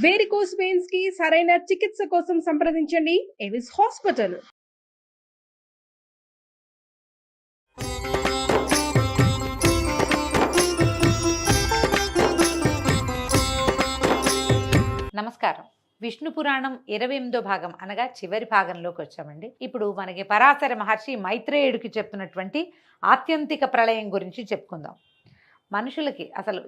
Varicose veins కి సరైన చికిత్స కోసం సంప్రదించండి ఎవిస్ హాస్పిటల్. నమస్కారం. విష్ణు పురాణం 28వ భాగం అనగా చివరి భాగంలోకి వచ్చామండి. ఇప్పుడు మనకి పరాశర మహర్షి మైత్రేయుడికి చెప్తున్నటువంటి ఆత్యంతిక ప్రళయం గురించి చెప్పుకుందాం. మనుషులకి అసలు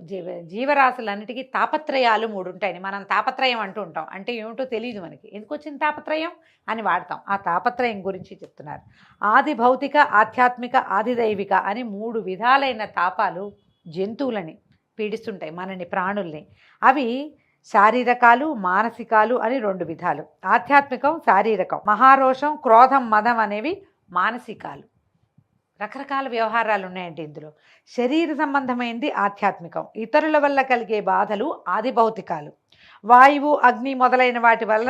జీవరాశులన్నిటికీ తాపత్రయాలు 3 ఉంటాయని మనం తాపత్రయం అంటూ ఉంటాం. అంటే ఏమిటో తెలియదు మనకి, ఎందుకు వచ్చింది తాపత్రయం అని వాడతాం. ఆ తాపత్రయం గురించి చెప్తున్నారు. ఆది భౌతిక, ఆధ్యాత్మిక, ఆదిదైవిక అని 3 విధాలైన తాపాలు జంతువులని పీడిస్తుంటాయి, మనని ప్రాణుల్ని. అవి శారీరకాలు, మానసికాలు అని 2 విధాలు. ఆధ్యాత్మికం, శారీరకం. మహారోషం, క్రోధం, మదం అనేవి మానసికాలు. రకరకాల వ్యవహారాలు ఉన్నాయండి ఇందులో. శరీర సంబంధమైనది ఆధ్యాత్మికం. ఇతరుల వల్ల కలిగే బాధలు ఆది భౌతికాలు. వాయువు, అగ్ని మొదలైన వాటి వల్ల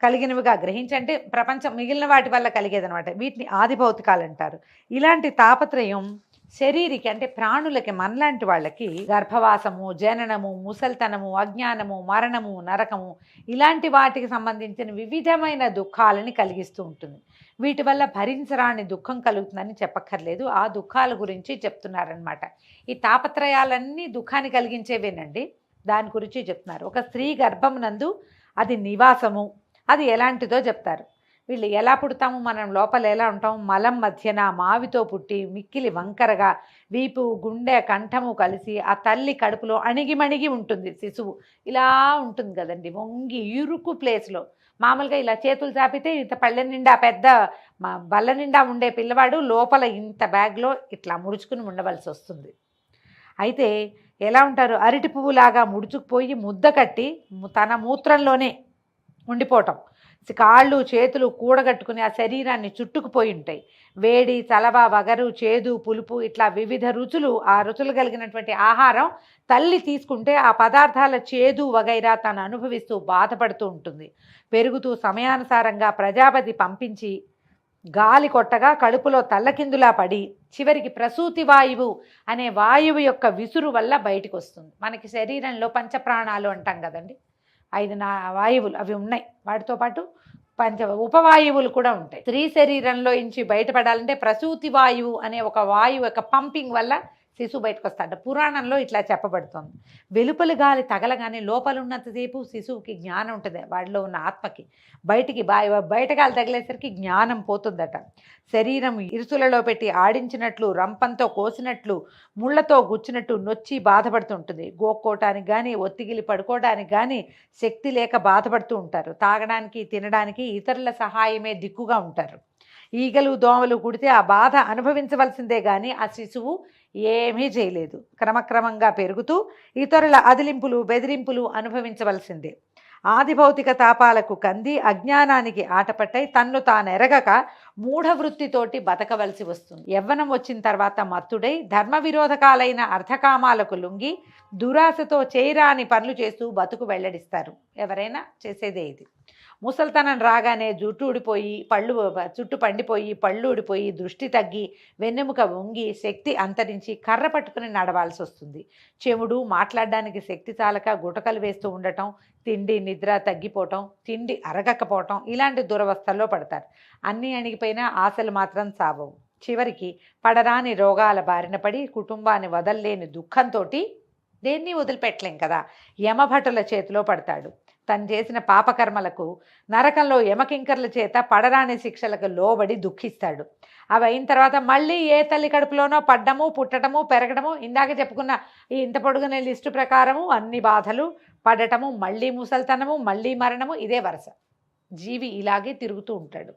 కలిగినవిగా గ్రహించంటే ప్రపంచం మిగిలిన వాటి వల్ల కలిగేదనమాట. వీటిని ఆది భౌతికాలు అంటారు. ఇలాంటి తాపత్రయం శరీరికి అంటే ప్రాణులకి, మనలాంటి వాళ్ళకి గర్భవాసము, జననము, ముసల్తనము, అజ్ఞానము, మరణము, నరకము ఇలాంటి వాటికి సంబంధించిన వివిధమైన దుఃఖాలని కలిగిస్తూ ఉంటుంది. వీటి వల్ల భరించరాని దుఃఖం కలుగుతుందని చెప్పక్కర్లేదు. ఆ దుఃఖాల గురించి చెప్తున్నారనమాట. ఈ తాపత్రయాలన్నీ దుఃఖాన్ని కలిగించేవేనండి. దాని గురించి చెప్తున్నారు. ఒక స్త్రీ గర్భమునందు అది నివాసము, అది ఎలాంటిదో చెప్తారు. వీళ్ళు ఎలా పుడతాము, మనం లోపల ఎలా ఉంటాం, మలం మధ్యన మావితో పుట్టి మిక్కిలి వంకరగా వీపు, గుండె, కంఠము కలిసి ఆ తల్లి కడుపులో అణిగిమణిగి ఉంటుంది శిశువు. ఇలా ఉంటుంది కదండి, వంగి ఇరుకు ప్లేస్లో. మామూలుగా ఇలా చేతులు చాపితే ఇంత పళ్ళ నిండా పెద్ద బల్ల నిండా ఉండే పిల్లవాడు లోపల ఇంత బ్యాగ్లో ఇట్లా ముడుచుకుని ఉండవలసి వస్తుంది. అయితే ఎలా ఉంటారు, అరటి పువ్వులాగా ముడుచుకుపోయి ముద్ద కట్టి తన మూత్రంలోనే ఉండిపోవటం. కాళ్ళు చేతులు కూడగట్టుకుని ఆ శరీరాన్ని చుట్టుకుపోయి ఉంటాయి. వేడి, చలవ, వగరు, చేదు, పులుపు ఇట్లా వివిధ రుచులు, ఆ రుచులు కలిగినటువంటి ఆహారం తల్లి తీసుకుంటే ఆ పదార్థాల చేదు వగైరా తను అనుభవిస్తూ బాధపడుతూ ఉంటుంది. పెరుగుతూ సమయానుసారంగా ప్రజాపతి పంపించి గాలి కొట్టగా కడుపులో తల్లకిందులా పడి చివరికి ప్రసూతి వాయువు అనే వాయువు యొక్క విసురు వల్ల బయటికి వస్తుంది. మనకి శరీరంలో పంచప్రాణాలు అంటాం కదండి, 5 వాయువులు అవి ఉన్నాయి. వాటితో పాటు ఉపవాయువులు కూడా ఉంటాయి. స్త్రీ శరీరంలో నుంచి బయటపడాలంటే ప్రసూతి వాయువు అనే ఒక వాయువు యొక్క పంపింగ్ వల్ల శిశువు బయటకు వస్తాడు. పురాణంలో ఇట్లా చెప్పబడుతుంది. వెలుపలి గాలి తగలగానే లోపల ఉన్నంతసేపు శిశువుకి జ్ఞానం ఉంటుంది, వాడిలో ఉన్న ఆత్మకి. బయట గాలి తగిలేసరికి జ్ఞానం పోతుందట. శరీరం ఇరుసులలో పెట్టి ఆడించినట్లు, రంపంతో కోసినట్లు, ముళ్లతో గుచ్చినట్టు నొచ్చి బాధపడుతుంటుంది. గోక్కోవటానికి కానీ, ఒత్తిగిలి పడుకోవడానికి కానీ శక్తి లేక బాధపడుతూ ఉంటారు. తాగడానికి, తినడానికి ఇతరుల సహాయమే దిక్కుగా ఉంటారు. ఈగలు, దోమలు కుడితే ఆ బాధ అనుభవించవలసిందే కానీ ఆ శిశువు ఏమీ చేయలేదు. క్రమక్రమంగా పెరుగుతూ ఇతరుల అదిలింపులు, బెదిరింపులు అనుభవించవలసిందే. ఆది భౌతిక తాపాలకు కంది అజ్ఞానానికి ఆటపట్టై తన్ను తానెరగక మూఢవృత్తితోటి బతకవలసి వస్తుంది. యవ్వనం వచ్చిన తర్వాత మత్తుడై ధర్మ విరోధకాలైన అర్థకామాలకు లొంగి దురాశతో చేయరాని పనులు చేస్తూ బతుకు వెల్లడిస్తారు. ఎవరైనా చేసేదే ఇది. ముసల్తనం రాగానే జుట్టు ఊడిపోయి, చుట్టు పండిపోయి, పళ్ళు ఊడిపోయి, దృష్టి తగ్గి, వెన్నెముక వంగి, శక్తి అంతరించి కర్ర పట్టుకుని నడవాల్సి వస్తుంది. చెవుడు, మాట్లాడడానికి శక్తి చాలక గుటకలు వేస్తూ ఉండటం, తిండి నిద్ర తగ్గిపోవటం, తిండి అరగకపోవటం ఇలాంటి దురవస్థల్లో పడతారు. అన్నీ అణిగిపోయినా ఆశలు మాత్రం సావవు. చివరికి పడరాని రోగాల బారిన పడి కుటుంబాన్ని వదల్లేని దుఃఖంతో దేన్ని వదిలిపెట్టలేం కదా, యమభటుల చేతిలో పడతాడు. తను చేసిన పాపకర్మలకు నరకంలో యమకింకర్ల చేత పడరాని శిక్షలకు లోబడి దుఃఖిస్తాడు. అవి అయిన తర్వాత మళ్ళీ ఏ తల్లి కడుపులోనో పడ్డము, పుట్టడము, పెరగడము, ఇందాక చెప్పుకున్న ఈ ఇంత పొడుగునే లిస్టు ప్రకారము అన్ని బాధలు పడటము, మళ్ళీ ముసల్తనము, మళ్ళీ మరణము, ఇదే వరుస. జీవి ఇలాగే తిరుగుతూ ఉంటాడు.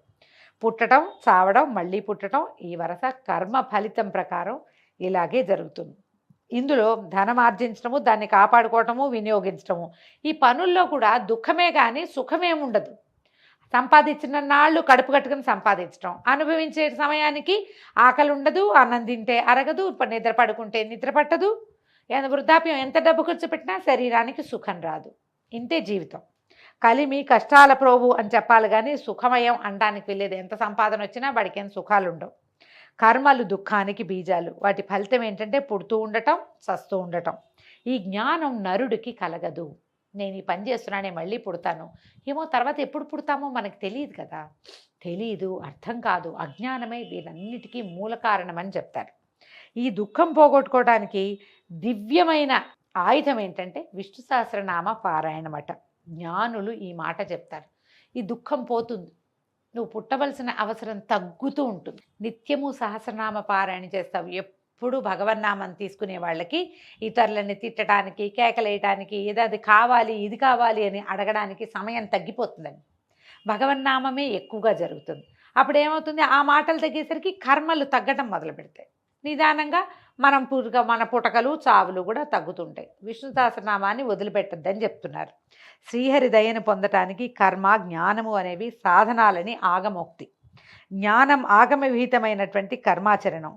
పుట్టడం, చావడం, మళ్ళీ పుట్టడం, ఈ వరుస కర్మ ఫలితం ప్రకారం ఇలాగే జరుగుతుంది. ఇందులో ధనం ఆర్జించడము, దాన్ని కాపాడుకోవటము, వినియోగించడము, ఈ పనుల్లో కూడా దుఃఖమే కానీ సుఖమేముండదు. సంపాదించిన నాళ్ళు కడుపు కట్టుకుని సంపాదించడం, అనుభవించే సమయానికి ఆకలి ఉండదు, అన్నం తింటే అరగదు, నిద్ర పడుకుంటే నిద్ర పట్టదు, వృద్ధాప్యం ఎంత డబ్బు ఖర్చు పెట్టినా శరీరానికి సుఖం రాదు. ఇంతే జీవితం. కలిమి కష్టాల ప్రోవు అని చెప్పాలి కానీ సుఖమయం అనడానికి వెళ్ళేది. ఎంత సంపాదన వచ్చినా వాడికి ఏం సుఖాలు ఉండవు. కర్మలు దుఃఖానికి బీజాలు. వాటి ఫలితం ఏంటంటే పుడుతూ ఉండటం, చస్తూ ఉండటం. ఈ జ్ఞానం నరుడికి కలగదు. నేను ఈ పని చేస్తున్నానే మళ్ళీ పుడతాను ఏమో, తర్వాత ఎప్పుడు పుడతామో మనకు తెలియదు కదా, తెలియదు, అర్థం కాదు, అజ్ఞానమే దీనన్నిటికీ మూల కారణమని చెప్తారు. ఈ దుఃఖం పోగొట్టుకోవడానికి దివ్యమైన ఆయుధం ఏంటంటే విష్ణు సహస్రనామ పారాయణమట. జ్ఞానులు ఈ మాట చెప్తారు. ఈ దుఃఖం పోతుంది, నువ్వు పుట్టవలసిన అవసరం తగ్గుతూ ఉంటుంది. నిత్యము సహస్రనామ పారాయణ చేస్తావు. ఎప్పుడు భగవన్నామం తీసుకునే వాళ్ళకి ఇతరులని తిట్టడానికి, కేకలేయటానికి, ఏదో అది కావాలి ఇది కావాలి అని అడగడానికి సమయం తగ్గిపోతుందండి. భగవన్నామమే ఎక్కువగా జరుగుతుంది. అప్పుడు ఏమవుతుంది, ఆ మాటలు తగ్గేసరికి కర్మలు తగ్గటం మొదలు పెడతాయి. నిదానంగా మన పుటకలు చావులు కూడా తగ్గుతుంటాయి. విష్ణు సహస్రనామాన్ని వదిలిపెట్టద్దని చెప్తున్నారు. శ్రీహరి దయను పొందటానికి కర్మ, జ్ఞానము అనేవి సాధనాలని ఆగమోక్తి. జ్ఞానం ఆగమ విహితమైనటువంటి కర్మాచరణం.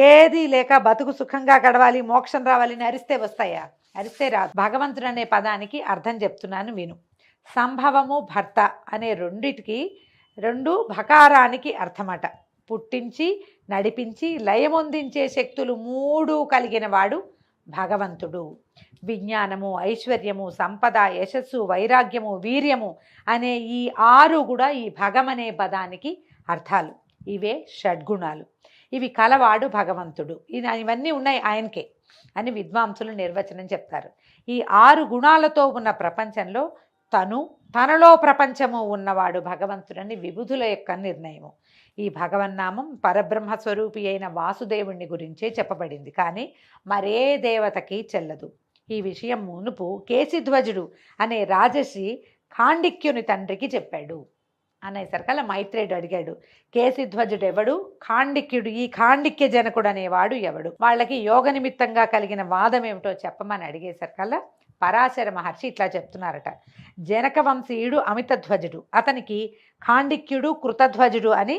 ఏది లేక బతుకు సుఖంగా గడవాలి, మోక్షం రావాలని అరిస్తే వస్తాయా? అరిస్తే రాదు. భగవంతుడు అనే పదానికి అర్థం చెప్తున్నాను విను. సంభవము, భర్త అనే రెండు భకారానికి అర్థమట. పుట్టించి, నడిపించి, లయమొందించే శక్తులు 3 కలిగిన వాడు భగవంతుడు. విజ్ఞానము, ఐశ్వర్యము, సంపద, యశస్సు, వైరాగ్యము, వీర్యము అనే ఈ 6 కూడా ఈ భగమనే పదానికి అర్థాలు. ఇవే షడ్గుణాలు. ఇవి కలవాడు భగవంతుడు. ఇవన్నీ ఉన్నాయి ఆయనకే అని విద్వాంసులు నిర్వచనం చెప్తారు. ఈ 6 గుణాలతో ఉన్న ప్రపంచంలో తనలో ప్రపంచము ఉన్నవాడు భగవంతుడని విబుధుల యొక్క నిర్ణయము. ఈ భగవన్నామం పరబ్రహ్మ స్వరూపి అయిన వాసుదేవుణ్ణి గురించే చెప్పబడింది, కానీ మరే దేవతకి చెల్లదు. ఈ విషయం మునుపు కేశిధ్వజుడు అనే రాజశ్రీ ఖాండిక్యుని తండ్రికి చెప్పాడు అనేసరికల్లా మైత్రేయుడు అడిగాడు, కేశిధ్వజుడు ఎవడు, ఖాండిక్యుడు, ఈ ఖాండిక్య జనకుడు అనేవాడు ఎవడు, వాళ్ళకి యోగ నిమిత్తంగా కలిగిన వాదం ఏమిటో చెప్పమని అడిగేసరికల్లా పరాశర మహర్షి ఇట్లా చెప్తున్నారట. జనక వంశీయుడు అమితధ్వజుడు, అతనికి ఖాండిక్యుడు, కృతధ్వజుడు అని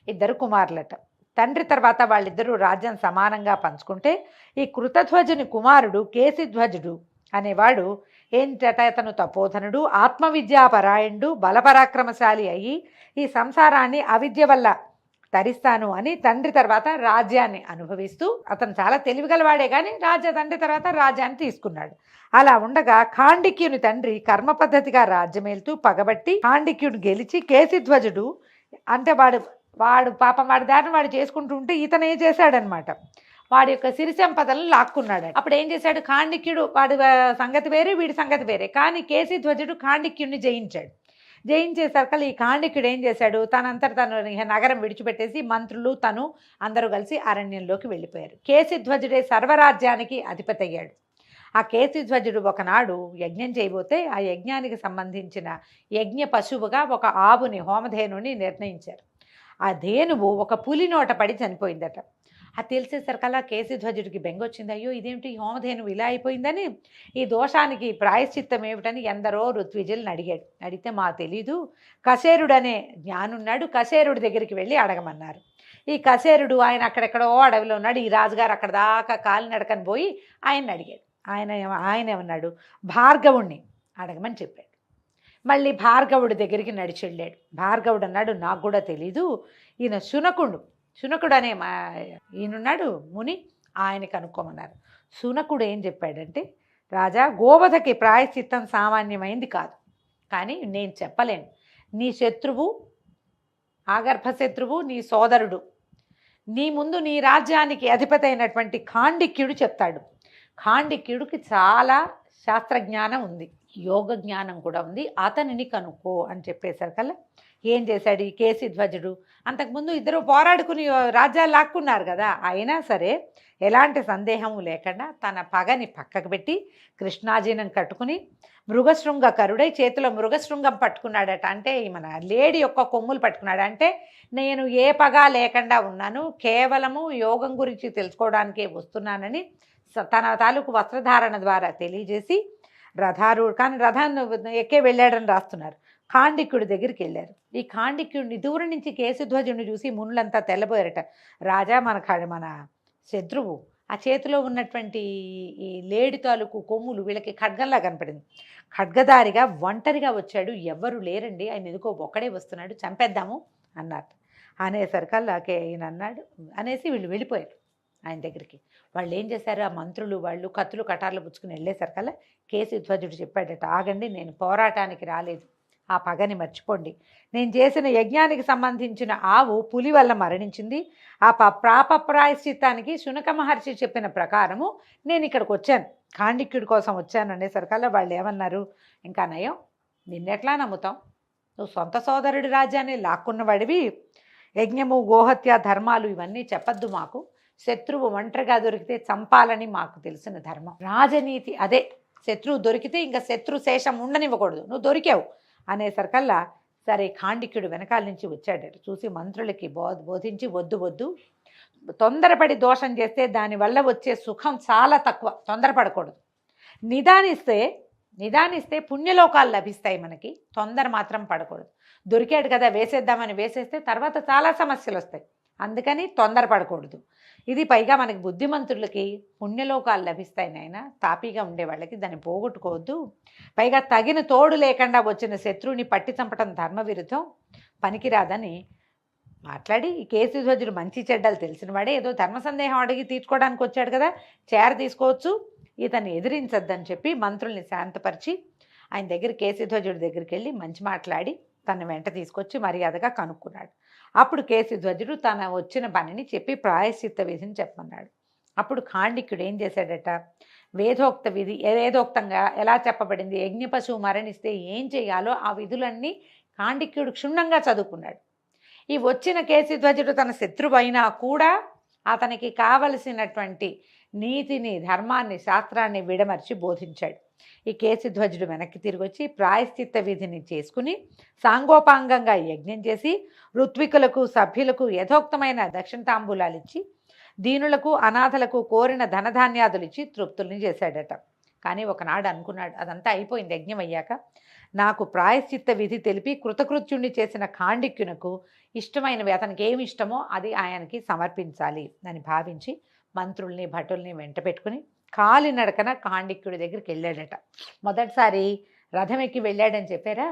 2 కుమారులట. తండ్రి తర్వాత వాళ్ళిద్దరూ రాజ్యం సమానంగా పంచుకుంటే ఈ కృతధ్వజుని కుమారుడు కేశిధ్వజుడు అనేవాడు ఏంటట, అతను తపోధనుడు, ఆత్మవిద్యాపరాయణుడు, బలపరాక్రమశాలి అయ్యి ఈ సంసారాన్ని అవిద్య వల్ల తరిస్తాను అని తండ్రి తర్వాత రాజ్యాన్ని అనుభవిస్తూ, అతను చాలా తెలివిగలవాడే కానీ తండ్రి తర్వాత రాజ్యాన్ని తీసుకున్నాడు. అలా ఉండగా ఖాండిక్యుని తండ్రి కర్మ పద్ధతిగా రాజ్యమేలుతూ పగబట్టి ఖాండిక్యుడు గెలిచి కేశిధ్వజుడు అంటే వాడు పాపం వాడి దారిని వాడు చేసుకుంటూ ఉంటే ఇతను ఏం చేశాడనమాట, వాడి యొక్క సిరి సంపదలను లాక్కున్నాడు. అప్పుడు ఏం చేశాడు, ఖాండిక్యుడు వాడి సంగతి వేరే, వీడి సంగతి వేరే, కానీ కేశిధ్వజుడు ఖాండిక్యుడిని జయించేసరికి ఈ ఖాండిక్యుడు ఏం చేశాడు, తనంతట తను నగరం విడిచిపెట్టేసి మంత్రులు తను అందరూ కలిసి అరణ్యంలోకి వెళ్ళిపోయారు. కేశిధ్వజుడే సర్వరాజ్యానికి అధిపతి అయ్యాడు. ఆ కేశిధ్వజుడు ఒకనాడు యజ్ఞం చేయబోతే ఆ యజ్ఞానికి సంబంధించిన యజ్ఞ పశువుగా ఒక ఆవుని, హోమధేనుని నిర్ణయించారు. ఆ ధేనువు ఒక పులి నోట పడి చనిపోయిందట. అది తెలిసేసరికల్లా కేశిధ్వజుడికి బెంగొచ్చింది. అయ్యో ఇదేమిటి, ఈ హోమధేనువు ఇలా అయిపోయిందని, ఈ దోషానికి ప్రాయశ్చిత్తం ఏమిటని ఎందరో ఋత్విజులను అడిగాడు. అడిగితే మా తెలీదు, కశేరుడనే జ్ఞానున్నాడు, కశేరుడి దగ్గరికి వెళ్ళి అడగమన్నారు. ఈ కశేరుడు ఆయన అక్కడెక్కడో అడవిలో ఉన్నాడు. ఈ రాజుగారు అక్కడ దాకా కాలినడకని పోయి ఆయన్ని అడిగాడు. ఆయన ఏమన్నాడు, భార్గవుణ్ణి అడగమని చెప్పాడు. మళ్ళీ భార్గవుడి దగ్గరికి నడిచి వెళ్ళాడు. భార్గవుడు అన్నాడు, నాకు కూడా తెలీదు, ఈయన శునకుడు అనే ఈయనున్నాడు ముని, ఆయన కనుక్కోమన్నారు. శునకుడు ఏం చెప్పాడంటే, రాజా, గోవధకి ప్రాయశ్చిత్తం సామాన్యమైంది కాదు, కానీ నేను చెప్పలేను. నీ శత్రువు, ఆగర్భ శత్రువు, నీ సోదరుడు, నీ ముందు నీ రాజ్యానికి అధిపతి అయినటువంటి ఖాండిక్యుడు చెప్తాడు. ఖాండిక్యుడికి చాలా శాస్త్రజ్ఞానం ఉంది, యోగ జ్ఞానం కూడా ఉంది, అతనిని కనుక్కో అని చెప్పేసరికల్లా ఏం చేశాడు ఈ కేశిధ్వజుడు, అంతకుముందు ఇద్దరు పోరాడుకుని రాజ్యాలు లాక్కున్నారు కదా, అయినా సరే ఎలాంటి సందేహము లేకుండా తన పగని పక్కకు పెట్టి కృష్ణాజీనం కట్టుకుని మృగశృంగకరుడై చేతిలో మృగశృంగం పట్టుకున్నాడట. అంటే మన లేడీ యొక్క కొమ్ములు పట్టుకున్నాడు. అంటే నేను ఏ పగ లేకుండా ఉన్నాను, కేవలము యోగం గురించి తెలుసుకోవడానికే వస్తున్నానని తన తాలూకు వస్త్రధారణ ద్వారా తెలియజేసి కానీ రథాన్ని ఎక్కే వెళ్ళాడని రాస్తున్నారు. ఖాండిక్యుడి దగ్గరికి వెళ్ళారు. ఈ ఖాండిక్యుడిని దూరం నుంచి కేశిధ్వజుడిని చూసి మునులంతా తెల్లబోయారట. రాజా, మన శత్రువు, ఆ చేతిలో ఉన్నటువంటి ఈ లేడి తాలూకు కొమ్ములు వీళ్ళకి ఖడ్గంలా కనపడింది. ఖడ్గదారిగా ఒంటరిగా వచ్చాడు, ఎవ్వరు లేరండి, ఆయన ఎందుకో ఒక్కడే వస్తున్నాడు, చంపేద్దాము అన్నారు. అనేసరికల్లా ఈయన అన్నాడు అనేసి వీళ్ళు వెళ్ళిపోయారు ఆయన దగ్గరికి. వాళ్ళు ఏం చేశారు, ఆ మంత్రులు వాళ్ళు కత్తులు కటార్లు పుచ్చుకుని వెళ్ళేసరికల్లా కేశధ్వజుడు చెప్పాడట, ఆగండి, నేను పోరాటానికి రాలేదు, ఆ పగని మర్చిపోండి. నేను చేసిన యజ్ఞానికి సంబంధించిన ఆవు పులి వల్ల మరణించింది. ఆ ప్రాపప్రాయశ్చిత్తానికి శునక మహర్షి చెప్పిన ప్రకారము నేను ఇక్కడికి వచ్చాను, ఖాండిక్యుడి కోసం వచ్చాను అనేసరికల్లా వాళ్ళు ఏమన్నారు, ఇంకా నయం, నిన్నెట్లా నమ్ముతాం, నువ్వు సొంత సోదరుడి రాజ్యాన్ని లాక్కున్నవాడివి, యజ్ఞము గోహత్య ధర్మాలు ఇవన్నీ చెప్పద్దు మాకు, శత్రువు ఒంటరిగా దొరికితే చంపాలని మాకు తెలిసిన ధర్మం, రాజనీతి అదే, శత్రువు దొరికితే ఇంకా శత్రు శేషం ఉండనివ్వకూడదు, నువ్వు దొరికావు అనేసరికల్లా సరే ఖాండిక్యుడు వెనకాల నుంచి వచ్చాడట. చూసి మంత్రులకి బోధించి వద్దు వద్దు, తొందరపడి దోషం చేస్తే దానివల్ల వచ్చే సుఖం చాలా తక్కువ, తొందరపడకూడదు, నిదానిస్తే పుణ్యలోకాలు లభిస్తాయి మనకి, తొందర మాత్రం పడకూడదు, దొరికాడు కదా వేసేద్దామని వేసేస్తే తర్వాత చాలా సమస్యలు వస్తాయి, అందుకని తొందరపడకూడదు, ఇది పైగా మనకి బుద్ధిమంతులకి పుణ్యలోకాలు లభిస్తాయి నాయన, తాపీగా ఉండేవాళ్ళకి దాన్ని పోగొట్టుకోవద్దు, పైగా తగిన తోడు లేకుండా వచ్చిన శత్రువుని పట్టి చంపటం ధర్మ విరుద్ధం, పనికిరాదని మాట్లాడి ఈ కేశధ్వజుడు మంచి చెడ్డలు తెలిసినవాడే, ఏదో ధర్మ సందేహం అడిగి తీర్చుకోవడానికి వచ్చాడు కదా, చేర తీసుకోవచ్చు, ఇతన్ని ఎదిరించద్దని చెప్పి మంత్రుల్ని శాంతపరిచి ఆయన దగ్గర కేశధ్వజుడి దగ్గరికి వెళ్ళి మంచి మాట్లాడి తన వెంట తీసుకొచ్చి మర్యాదగా కనుక్కున్నాడు. అప్పుడు కేశధ్వజుడు తన వచ్చిన పనిని చెప్పి ప్రాయశ్చిత్త విధిని చెప్పమన్నాడు. అప్పుడు ఖాండిక్యుడు ఏం చేశాడట, వేదోక్త విధి వేదోక్తంగా ఎలా చెప్పబడింది, యజ్ఞ పశువు మరణిస్తే ఏం చేయాలో ఆ విధులన్నీ ఖాండిక్యుడు క్షుణ్ణంగా చదువుకున్నాడు. ఈ వచ్చిన కేశధ్వజుడు తన శత్రువు అయినా కూడా అతనికి కావలసినటువంటి నీతిని ధర్మాన్ని శాస్త్రాన్ని విడమర్చి బోధించాడు. ఈ కేశధ్వజుడు వెనక్కి తిరిగి వచ్చి ప్రాయశ్చిత్త విధిని చేసుకుని సాంగోపాంగంగా యజ్ఞం చేసి ఋత్వికులకు సభ్యులకు యథోక్తమైన దక్షిణ తాంబూలాలు ఇచ్చి దీనులకు అనాథలకు కోరిన ధనధాన్యాదులు ఇచ్చి తృప్తుల్ని చేశాడట. కానీ ఒకనాడు అనుకున్నాడు, అదంతా అయిపోయింది యజ్ఞం అయ్యాక, నాకు ప్రాయశ్చిత్త విధి తెలిపి కృతకృత్యుణ్ణి చేసిన ఖాండిక్యునకు ఇష్టమైనవి, అతనికి ఏమి ఇష్టమో అది ఆయనకి సమర్పించాలి అని భావించి మంత్రుల్ని భటుల్ని వెంట పెట్టుకుని కాలినడకన ఖాండిక్యుడి దగ్గరికి వెళ్ళాడట. మొదటిసారి రథం ఎక్కి వెళ్ళాడని చెప్పారా,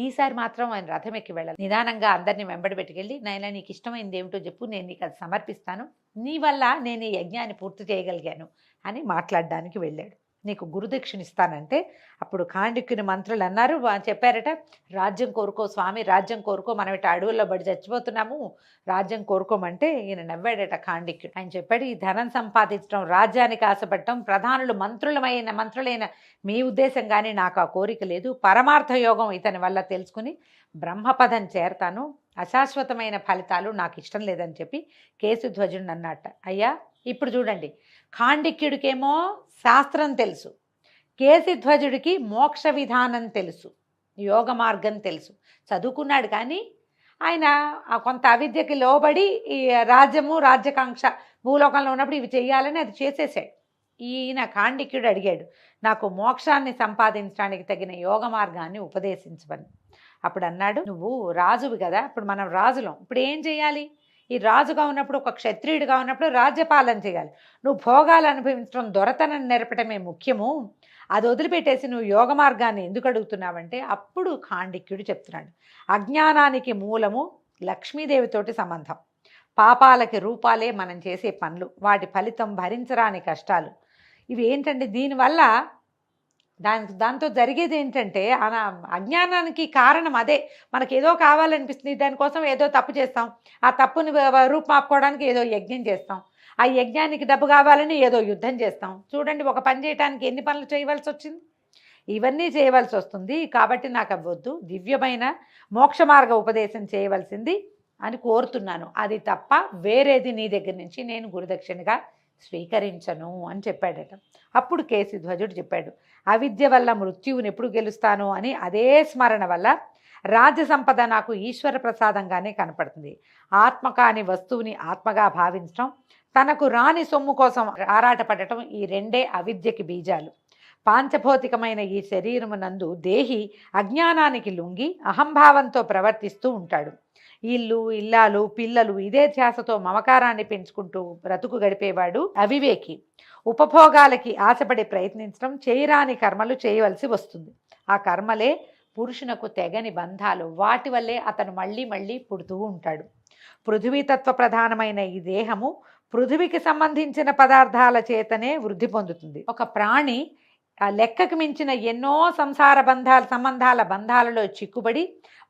ఈసారి మాత్రం ఆయన రథం ఎక్కి వెళ్ళాలి, నిదానంగా అందరినీ వెంబడి పెట్టుకెళ్ళి, నాయనా నీకు ఇష్టమైంది ఏమిటో చెప్పు, నేను నీకు అది సమర్పిస్తాను, నీ వల్ల నేను ఈ యజ్ఞాన్ని పూర్తి చేయగలిగాను అని మాట్లాడడానికి వెళ్ళాడు. నీకు గురుదక్షిణ ఇస్తానంటే అప్పుడు ఖాండిక్యుని మంత్రులు అన్నారు, చెప్పారట, రాజ్యం కోరుకో స్వామి, రాజ్యం కోరుకో, మనం ఇటు అడవుల్లో పడి చచ్చిపోతున్నాము, రాజ్యం కోరుకోమంటే ఈయన నవ్వాడట ఖాండిక్యుడు. ఆయన చెప్పాడు, ఈ ధనం సంపాదించడం, రాజ్యానికి ఆశపడటం, ప్రధానులు మంత్రులైన మీ ఉద్దేశం కానీ నాకు ఆ కోరిక లేదు, పరమార్థ యోగం ఇతని వల్ల తెలుసుకుని బ్రహ్మపదం చేరతాను, అశాశ్వతమైన ఫలితాలు నాకు ఇష్టం లేదని చెప్పి కేశధ్వజుడు అన్నట్ట. అయ్యా ఇప్పుడు చూడండి, ఖాండిక్యుడికేమో శాస్త్రం తెలుసు, కేశధ్వజుడికి మోక్ష విధానం తెలుసు, యోగ మార్గం తెలుసు, చదువుకున్నాడు, కానీ ఆయన కొంత అవిద్యకి లోబడి ఈ రాజ్యము రాజ్యకాంక్ష భూలోకంలో ఉన్నప్పుడు ఇవి చేయాలని అది చేసేసాడు. ఈయన ఖాండిక్యుడు అడిగాడు, నాకు మోక్షాన్ని సంపాదించడానికి తగిన యోగ మార్గాన్ని ఉపదేశించమని. అప్పుడు అన్నాడు, నువ్వు రాజువి కదా, ఇప్పుడు మనం రాజులం, ఇప్పుడు ఏం చేయాలి, ఈ రాజుగా ఉన్నప్పుడు ఒక క్షత్రియుడిగా ఉన్నప్పుడు రాజ్యపాలన చేయాలి, నువ్వు భోగాలు అనుభవించడం దొరతనం నేర్పటమే ముఖ్యము, అది వదిలిపెట్టేసి నువ్వు యోగ మార్గాన్ని ఎందుకు అడుగుతున్నావంటే అప్పుడు ఖాండిక్యుడు చెప్తున్నాడు, అజ్ఞానానికి మూలము లక్ష్మీదేవితోటి సంబంధం, పాపాలకి రూపాలే మనం చేసే పనులు, వాటి ఫలితం భరించరాని కష్టాలు, ఇవి ఏంటంటే దీనివల్ల దాంతో జరిగేది ఏంటంటే అజ్ఞానానికి కారణం అదే, మనకి ఏదో కావాలనిపిస్తుంది, దానికోసం ఏదో తప్పు చేస్తాం, ఆ తప్పుని రూపుమాపుకోవడానికి ఏదో యజ్ఞం చేస్తాం, ఆ యజ్ఞానికి డబ్బు కావాలని ఏదో యుద్ధం చేస్తాం. చూడండి, ఒక పని చేయడానికి ఎన్ని పనులు చేయవలసి వచ్చింది, ఇవన్నీ చేయవలసి వస్తుంది, కాబట్టి నాకు అవ్వద్దు, దివ్యమైన మోక్ష మార్గ ఉపదేశం చేయవలసింది అని కోరుతున్నాను, అది తప్ప వేరేది నీ దగ్గర నుంచి నేను గురుదక్షిణగా స్వీకరించను అని చెప్పాడట. అప్పుడు కేశధ్వజుడు చెప్పాడు, అవిద్య వల్ల మృత్యువుని ఎప్పుడు గెలుస్తాను అని అదే స్మరణ వల్ల రాజ్య సంపద నాకు ఈశ్వర ప్రసాదంగానే కనపడుతుంది, ఆత్మ కాని వస్తువుని ఆత్మగా భావించడం, తనకు రాని సొమ్ము కోసం ఆరాటపడటం, ఈ రెండే అవిద్యకి బీజాలు. పాంచభౌతికమైన ఈ శరీరమునందు దేహి అజ్ఞానానికి లొంగి అహంభావంతో ప్రవర్తిస్తూ ఉంటాడు. ఇల్లు ఇల్లాలు పిల్లలు ఇదే ధ్యాసతో మమకారాన్ని పెంచుకుంటూ బ్రతుకు గడిపేవాడు అవివేకి. ఉపభోగాలకి ఆశపడి ప్రయత్నించడం, చేయరాని కర్మలు చేయవలసి వస్తుంది. ఆ కర్మలే పురుషునకు తెగని బంధాలు, వాటి వల్లే అతను మళ్ళీ మళ్ళీ పుడుతూ ఉంటాడు. పృథ్వీతత్వ ప్రధానమైన ఈ దేహము పృథివికి సంబంధించిన పదార్థాల చేతనే వృద్ధి పొందుతుంది. ఒక ప్రాణి ఆ లెక్కకు మించిన ఎన్నో సంసార సంబంధాల బంధాలలో చిక్కుబడి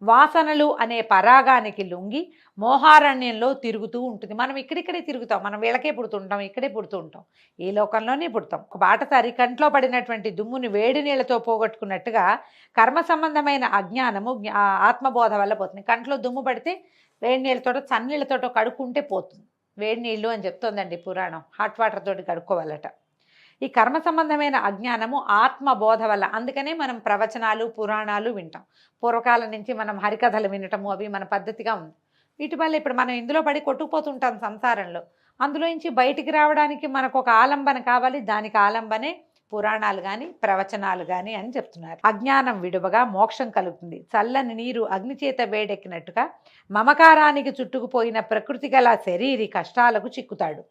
వాసనలు అనే పరాగానికి లొంగి మోహారణ్యంలో తిరుగుతూ ఉంటుంది. మనం ఇక్కడిక్కడే తిరుగుతాం, మనం వీళ్ళకే పుడుతుంటాం, ఇక్కడే పుడుతూ ఉంటాం, ఈ లోకంలోనే పుడతాం. ఒక బాటసారి కంట్లో పడినటువంటి దుమ్ముని వేడి నీళ్లతో పోగొట్టుకున్నట్టుగా కర్మ సంబంధమైన అజ్ఞానము ఆత్మబోధ వల్ల పోతుంది. కంట్లో దుమ్ము పడితే వేడి నీళ్ళతోటో చన్నీళ్ళతోటో కడుక్కుంటే పోతుంది. వేడి నీళ్ళు అని చెప్తోందండి పురాణం, హాట్ వాటర్ తోటి కడుక్కోవాలట. ఈ కర్మ సంబంధమైన అజ్ఞానము ఆత్మబోధ వల్ల. అందుకనే మనం ప్రవచనాలు పురాణాలు వింటాం. పూర్వకాలం నుంచి మనం హరికథలు వినటము అవి మన పద్ధతిగా ఉంది. వీటి వల్ల ఇప్పుడు మనం ఇందులో పడి కొట్టుకుపోతుంటాం సంసారంలో. అందులో నుంచి బయటికి రావడానికి మనకు ఒక ఆలంబన కావాలి. దానికి ఆలంబనే పురాణాలు కానీ ప్రవచనాలు కానీ అని చెప్తున్నారు. అజ్ఞానం విడువగా మోక్షం కలుగుతుంది. చల్లని నీరు అగ్ని చేత వేడెక్కినట్టుగా మమకారానికి చుట్టుకుపోయిన ప్రకృతి గల శరీరి కష్టాలకు చిక్కుతాడు.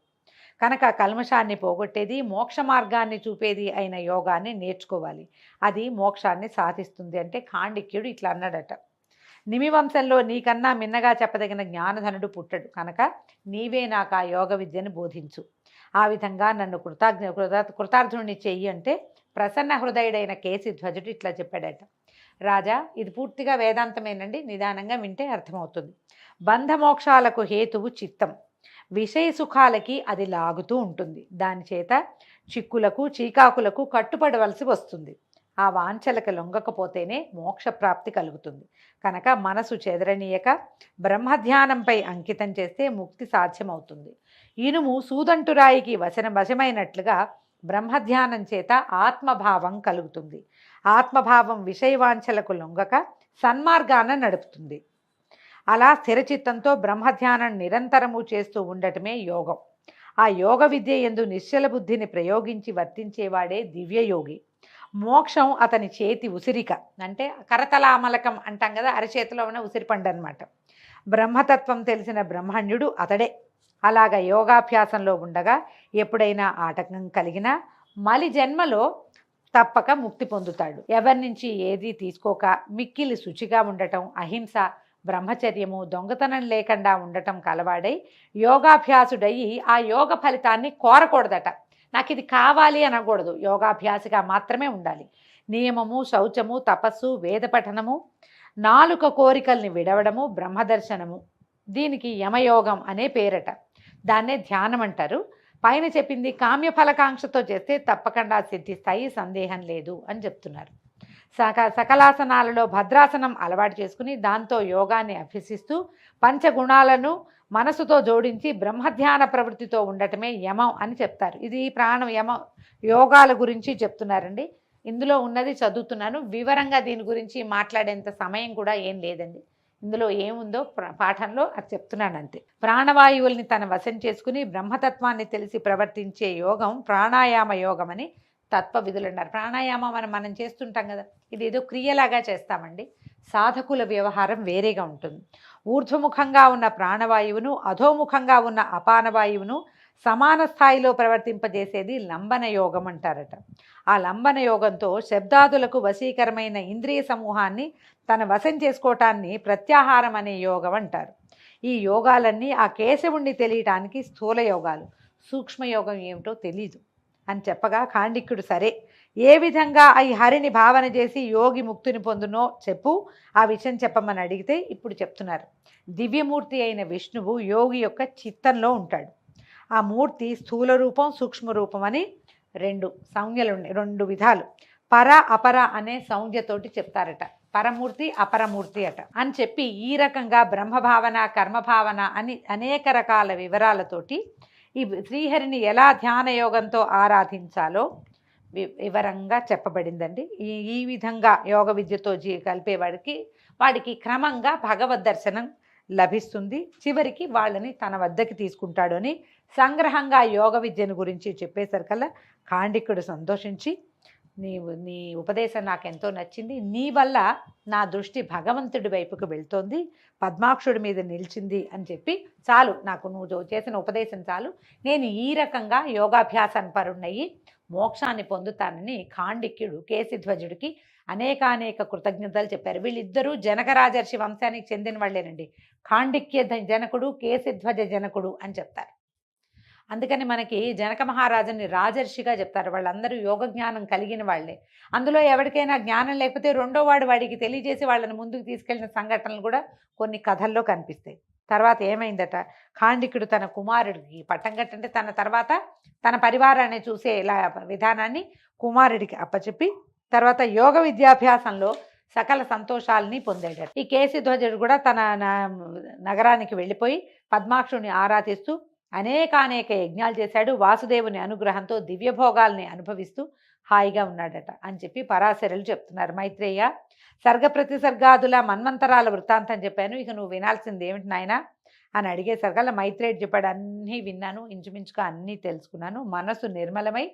కనుక కల్మషాన్ని పోగొట్టేది, మోక్ష మార్గాన్ని చూపేది అయిన యోగాన్ని నేర్చుకోవాలి. అది మోక్షాన్ని సాధిస్తుంది అంటే ఖాండిక్యుడు ఇట్లా అన్నాడట. నిమివంశంలో నీకన్నా మిన్నగా చెప్పదగిన జ్ఞానధనుడు పుట్టడు, కనుక నీవే నాకు ఆ యోగ విద్యను బోధించు. ఆ విధంగా నన్ను కృతార్థుని చెయ్యి అంటే ప్రసన్న హృదయుడైన కేసిధ్వజుడు ఇట్లా చెప్పాడట. రాజా, ఇది పూర్తిగా వేదాంతమేనండి, నిదానంగా వింటే అర్థమవుతుంది. బంధమోక్షాలకు హేతువు చిత్తం, విషయ సుఖాలకి అది లాగుతూ ఉంటుంది. దాని చేత చిక్కులకు చీకాకులకు కట్టుపడవలసి వస్తుంది. ఆ వాంఛలకు లొంగకపోతేనే మోక్షప్రాప్తి కలుగుతుంది. కనుక మనసు చెదరనీయక బ్రహ్మధ్యానంపై అంకితం చేస్తే ముక్తి సాధ్యమవుతుంది. ఇనుము సూదంటురాయికి వశమైనట్లుగా బ్రహ్మధ్యానం చేత ఆత్మభావం కలుగుతుంది. ఆత్మభావం విషయవాంఛలకు లొంగక సన్మార్గాన నడుపుతుంది. అలా స్థిరచిత్తంతో బ్రహ్మధ్యానం నిరంతరము చేస్తూ ఉండటమే యోగం. ఆ యోగ విద్య యందు నిశ్చల బుద్ధిని ప్రయోగించి వర్తించేవాడే దివ్యయోగి. మోక్షం అతని చేతి ఉసిరిక, అంటే కరతలామలకం అంటాం కదా, అరచేతిలో ఉన్న ఉసిరిపండు అనమాట. బ్రహ్మతత్వం తెలిసిన బ్రహ్మణ్యుడు అతడే. అలాగ యోగాభ్యాసంలో ఉండగా ఎప్పుడైనా ఆటంకం కలిగినా మలి జన్మలో తప్పక ముక్తి పొందుతాడు. ఎవరి నుంచి ఏదీ తీసుకోక మిక్కిలి శుచిగా ఉండటం, అహింస, బ్రహ్మచర్యము, దొంగతనం లేకుండా ఉండటం కలవాడై యోగాభ్యాసుడయి ఆ యోగ ఫలితాన్ని కోరకూడదట. నాకు ఇది కావాలి అనకూడదు, యోగాభ్యాసిగా మాత్రమే ఉండాలి. నియమము, శౌచము, తపస్సు, వేద పఠనము, నాలుక కోరికల్ని విడవడము బ్రహ్మదర్శనము. దీనికి యమయోగం అనే పేరట. దాన్నే ధ్యానం అంటారు. పైన చెప్పింది కామ్యఫలకాంక్షతో చేస్తే తప్పకుండా సిద్ధిస్తాయి, సందేహం లేదు అని చెప్తున్నారు. సకలాసనాలలో భద్రాసనం అలవాటు చేసుకుని దాంతో యోగాన్ని అభ్యసిస్తూ పంచగుణాలను మనసుతో జోడించి బ్రహ్మధ్యాన ప్రవృత్తితో ఉండటమే యమం అని చెప్తారు. ఇది ప్రాణం యమ యోగాల గురించి చెప్తున్నారండి. ఇందులో ఉన్నది చదువుతున్నాను, వివరంగా దీని గురించి మాట్లాడేంత సమయం కూడా ఏం లేదండి. ఇందులో ఏముందో పాఠంలో అది చెప్తున్నాను అంతే. ప్రాణవాయువుల్ని తన వశం చేసుకుని బ్రహ్మతత్వాన్ని తెలిసి ప్రవర్తించే యోగం ప్రాణాయామ యోగం అని తత్వవిధులు అన్నారు. ప్రాణాయామం మనం చేస్తుంటాం కదా, ఇది ఏదో క్రియలాగా చేస్తామండి. సాధకుల వ్యవహారం వేరేగా ఉంటుంది. ఊర్ధ్వముఖంగా ఉన్న ప్రాణవాయువును, అధోముఖంగా ఉన్న అపానవాయువును సమాన స్థాయిలో ప్రవర్తింపజేసేది లంబన యోగం అంటారట. ఆ లంబన యోగంతో శబ్దాదులకు వశీకరమైన ఇంద్రియ సమూహాన్ని తన వశం చేసుకోవటాన్ని ప్రత్యాహారం అనే యోగం అంటారు. ఈ యోగాలన్నీ ఆ కేశవుణ్ణి తెలియటానికి స్థూల యోగాలు. సూక్ష్మయోగం ఏమిటో తెలీదు అని చెప్పగా ఖాండిక్యుడు సరే, ఏ విధంగా ఈ హరిని భావన చేసి యోగి ముక్తిని పొందునో చెప్పు, ఆ విషయం చెప్పమని అడిగితే ఇప్పుడు చెప్తున్నారు. దివ్యమూర్తి అయిన విష్ణువు యోగి యొక్క చిత్తంలో ఉంటాడు. ఆ మూర్తి స్థూల రూపం, సూక్ష్మ రూపం అని రెండు సంజ్ఞలు ఉన్నాయి, రెండు విధాలు. పర అపర అనే సంజ్ఞతోటి చెప్తారట. పరమూర్తి అపరమూర్తి అట అని చెప్పి ఈ రకంగా బ్రహ్మభావన, కర్మభావన అని అనేక రకాల వివరాలతోటి ఈ శ్రీహరిని ఎలా ధ్యాన యోగంతో ఆరాధించాలో వివరంగా చెప్పబడిందండి. ఈ విధంగా యోగ విద్యతో వాడికి క్రమంగా భగవద్ దర్శనం లభిస్తుంది. చివరికి వాళ్ళని తన వద్దకి తీసుకుంటాడు అని సంగ్రహంగా యోగ విద్యను గురించి చెప్పేసరికల్లా ఖాండికుడు సంతోషించి, నీ ఉపదేశం నాకెంతో నచ్చింది, నీ వల్ల నా దృష్టి భగవంతుడి వైపుకు వెళ్తోంది, పద్మాక్షుడి మీద నిలిచింది అని చెప్పి, చాలు నాకు నువ్వు చేసిన ఉపదేశం చాలు, నేను ఈ రకంగా యోగాభ్యాసాన్ని పరుణ్ణయి మోక్షాన్ని పొందుతానని ఖాండిక్యుడు కేశిధ్వజుడికి అనేక కృతజ్ఞతలు చెప్పారు. వీళ్ళిద్దరూ జనకరాజర్షి వంశానికి చెందిన వాళ్ళేనండి. ఖాండిక్య జనకుడు, కేశిధ్వజ జనకుడు అని చెప్తారు. అందుకని మనకి జనక మహారాజుని రాజర్షిగా చెప్తారు. వాళ్ళందరూ యోగ జ్ఞానం కలిగిన వాళ్ళే. అందులో ఎవరికైనా జ్ఞానం లేకపోతే రెండో వాడికి తెలియజేసి వాళ్ళని ముందుకు తీసుకెళ్లిన సంఘటనలు కూడా కొన్ని కథల్లో కనిపిస్తాయి. తర్వాత ఏమైందట, ఖాండికుడు తన కుమారుడికి పట్టం కట్టంటే తన తర్వాత తన పరివారాన్ని చూసే ఇలా విధానాన్ని కుమారుడికి అప్పచెప్పి తర్వాత యోగ విద్యాభ్యాసంలో సకల సంతోషాలని పొందాడు. ఈ కేశిధ్వజుడు కూడా తన నగరానికి వెళ్ళిపోయి పద్మాక్షుని ఆరాధిస్తూ అనేక యజ్ఞాలు చేశాడు. వాసుదేవుని అనుగ్రహంతో దివ్యభోగాల్ని అనుభవిస్తూ హాయిగా ఉన్నాడట అని చెప్పి పరాశరులు చెప్తున్నారు. మైత్రేయ, సర్గ ప్రతిసర్గాదుల మన్వంతరాల వృత్తాంతం చెప్పాను, ఇక నువ్వు వినాల్సింది ఏమిటి నాయన అని అడిగేసరికల్లా మైత్రేయుడు చెప్పాడు, అన్నీ విన్నాను, ఇంచుమించుగా అన్నీ తెలుసుకున్నాను. మనసు నిర్మలమై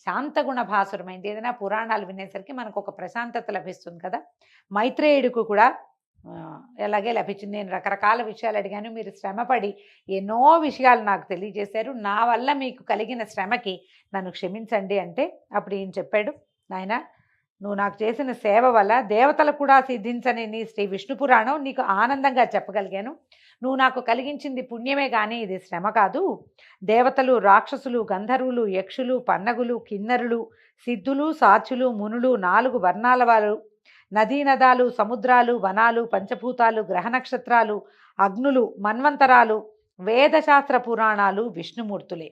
శాంతగుణ భాసురమైంది. ఏదైనా పురాణాలు వినేసరికి మనకు ఒక ప్రశాంతత లభిస్తుంది కదా. మైత్రేయుడికి కూడా ఎలాగే లభించింది. నేను రకరకాల విషయాలు అడిగాను, మీరు శ్రమపడి ఎన్నో విషయాలు నాకు తెలియజేశారు, నా వల్ల మీకు కలిగిన శ్రమకి నన్ను క్షమించండి అంటే అప్పుడు ఈయన చెప్పాడు, నాయన నువ్వు నాకు చేసిన సేవ వల్ల దేవతలు కూడా సిద్ధించని నీ శ్రీ విష్ణు పురాణం నీకు ఆనందంగా చెప్పగలిగాను. నువ్వు నాకు కలిగించింది పుణ్యమే కానీ ఇది శ్రమ కాదు. దేవతలు, రాక్షసులు, గంధర్వులు, యక్షులు, పన్నగులు, కిన్నరులు, సిద్ధులు, సాచులు, మునులు, 4 వర్ణాల వారు, నదీనదాలు, సముద్రాలు, వనాలు, పంచభూతాలు, గ్రహ నక్షత్రాలు, అగ్నులు, మన్వంతరాలు, వేదశాస్త్ర పురాణాలు విష్ణుమూర్తులే,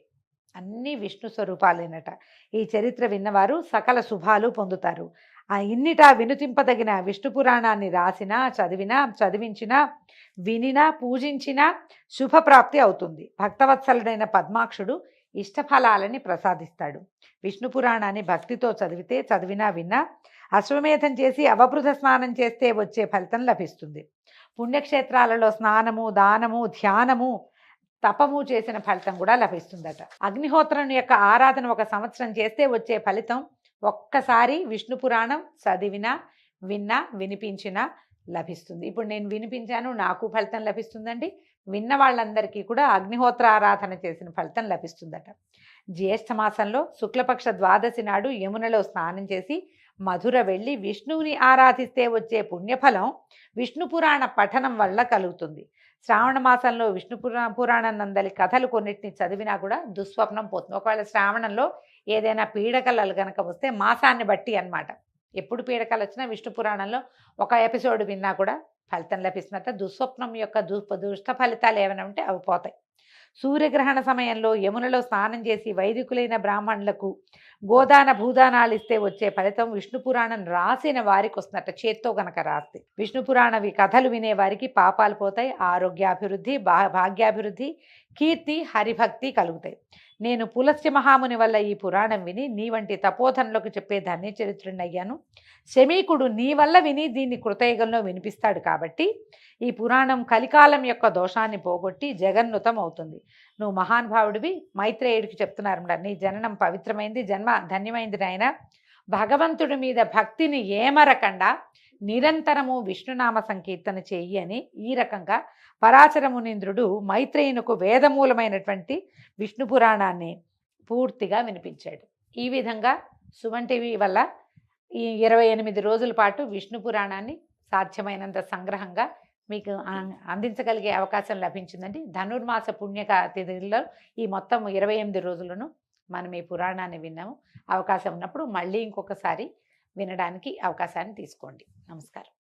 అన్నీ విష్ణు స్వరూపాలేనట. ఈ చరిత్ర విన్నవారు సకల శుభాలు పొందుతారు. ఇన్నిటా వినుతింపదగిన విష్ణు పురాణాన్ని రాసినా, చదివించినా, వినినా, పూజించినా శుభప్రాప్తి అవుతుంది. భక్తవత్సలుడైన పద్మాక్షుడు ఇష్టఫలాలని ప్రసాదిస్తాడు. విష్ణు పురాణాన్ని భక్తితో చదివినా విన్నా, అశ్వమేధం చేసి అవబృధ స్నానం చేస్తే వచ్చే ఫలితం లభిస్తుంది. పుణ్యక్షేత్రాలలో స్నానము, దానము, ధ్యానము, తపము చేసిన ఫలితం కూడా లభిస్తుందట. అగ్నిహోత్రం యొక్క ఆరాధన 1 సంవత్సరం చేస్తే వచ్చే ఫలితం ఒక్కసారి విష్ణు పురాణం చదివినా, విన్నా, వినిపించినా లభిస్తుంది. ఇప్పుడు నేను వినిపించాను, నాకు ఫలితం లభిస్తుందండి. విన్న వాళ్ళందరికీ కూడా అగ్నిహోత్ర ఆరాధన చేసిన ఫలితం లభిస్తుందట. జ్యేష్ఠ మాసంలో శుక్లపక్ష ద్వాదశి నాడు యమునలో స్నానం చేసి మధుర వెళ్ళి విష్ణువుని ఆరాధిస్తే వచ్చే పుణ్యఫలం విష్ణు పురాణ పఠనం వల్ల కలుగుతుంది. శ్రావణ మాసంలో విష్ణు పురాణం నందలి కథలు కొన్నిటిని చదివినా కూడా దుస్వప్నం పోతుంది. ఒకవేళ శ్రావణంలో ఏదైనా పీడకలలు కనుక వస్తే మాసాన్ని బట్టి అన్నమాట, ఎప్పుడు పీడకలు వచ్చినా విష్ణు పురాణంలో ఒక ఎపిసోడ్ విన్నా కూడా ఫలితం లభిస్తున్నట్ట. దుస్వప్నం యొక్క దుష్ట ఫలితాలు ఏమైనా ఉంటే అవి పోతాయి. సూర్యగ్రహణ సమయంలో యమునలో స్నానం చేసి వైదికులైన బ్రాహ్మణులకు గోదాన భూదానాలు ఇస్తే వచ్చే ఫలితం విష్ణు పురాణం రాసిన వారికి వస్తున్నట్ట, చేత్తో గనక రాస్తే. విష్ణు పురాణ కథలు వినే వారికి పాపాలు పోతాయి, ఆరోగ్యాభివృద్ధి, భాగ్యాభివృద్ధి, కీర్తి, హరిభక్తి కలుగుతాయి. నేను పులస్త్య మహాముని వల్ల ఈ పురాణం విని నీ వంటి తపోధనలకు చెప్పే ధన్య చరిత్రుడిని అయ్యాను. శమీకుడు నీ వల్ల విని దీన్ని కృతయుగంలో వినిపిస్తాడు కాబట్టి ఈ పురాణం కలికాలం యొక్క దోషాన్ని పోగొట్టి జగన్నుతం అవుతుంది. నువ్వు మహానుభావుడివి. మైత్రేయుడికి చెప్తున్నారన్నమాట, నీ జననం పవిత్రమైంది, జన్మ ధన్యమైంది నాయన. భగవంతుడి మీద భక్తిని ఏమరకుండా నిరంతరము విష్ణునామ సంకీర్తన చెయ్యి అని ఈ రకంగా పరాశర మునీంద్రుడు మైత్రేయునకు వేదమూలమైనటువంటి విష్ణు పురాణాన్ని పూర్తిగా వినిపించాడు. ఈ విధంగా సుమన్ టీవీ వల్ల ఈ 28 రోజుల పాటు విష్ణు పురాణాన్ని సాధ్యమైనంత సంగ్రహంగా మీకు అందించగలిగే అవకాశం లభించిందండి. ధనుర్మాస పుణ్యక తిథుల్లో ఈ మొత్తం 28 రోజులను మనం ఈ పురాణాన్ని విన్నాము. అవకాశం ఉన్నప్పుడు మళ్ళీ ఇంకొకసారి వినడానికి అవకాశాన్ని తీసుకోండి. నమస్కారం.